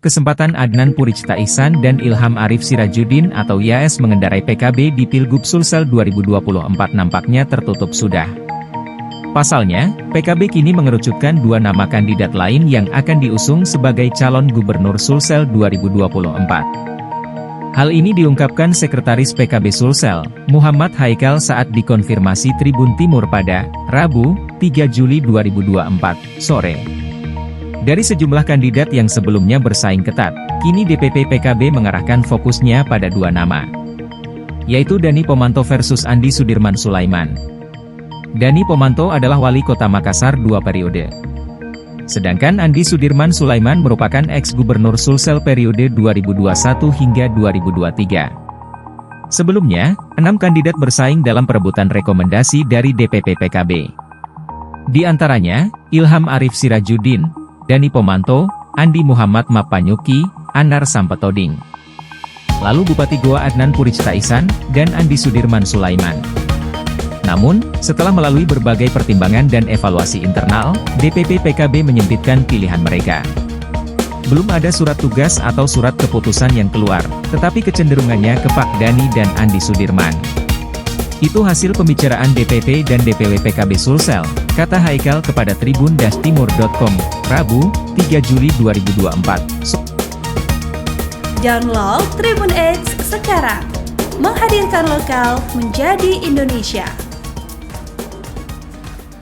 Kesempatan Adnan Puricta Ihsan dan Ilham Arif Sirajuddin atau YAS mengendarai PKB di Pilgub Sulsel 2024 nampaknya tertutup sudah. Pasalnya, PKB kini mengerucutkan dua nama kandidat lain yang akan diusung sebagai calon gubernur Sulsel 2024. Hal ini diungkapkan Sekretaris PKB Sulsel, Muhammad Haikal saat dikonfirmasi Tribun Timur pada Rabu, 3 Juli 2024, sore. Dari sejumlah kandidat yang sebelumnya bersaing ketat, kini DPP PKB mengarahkan fokusnya pada dua nama, yaitu Dani Pomanto versus Andi Sudirman Sulaiman. Dani Pomanto adalah wali kota Makassar 2 periode. Sedangkan Andi Sudirman Sulaiman merupakan ex-gubernur Sulsel periode 2021 hingga 2023. Sebelumnya, 6 kandidat bersaing dalam perebutan rekomendasi dari DPP PKB. Di antaranya, Ilham Arif Sirajuddin, Dani Pomanto, Andi Muhammad Mapanyuki, Anar Sampetoding. Lalu Bupati Goa Adnan Puricta Ihsan, dan Andi Sudirman Sulaiman. Namun, setelah melalui berbagai pertimbangan dan evaluasi internal, DPP PKB menyempitkan pilihan mereka. Belum ada surat tugas atau surat keputusan yang keluar, tetapi kecenderungannya ke Pak Dani dan Andi Sudirman. Itu hasil pembicaraan DPP dan DPW PKB Sulsel, kata Haikal kepada tribun-timur.com, Rabu, 3 Juli 2024. Download Tribun X sekarang, menghadirkan lokal menjadi Indonesia.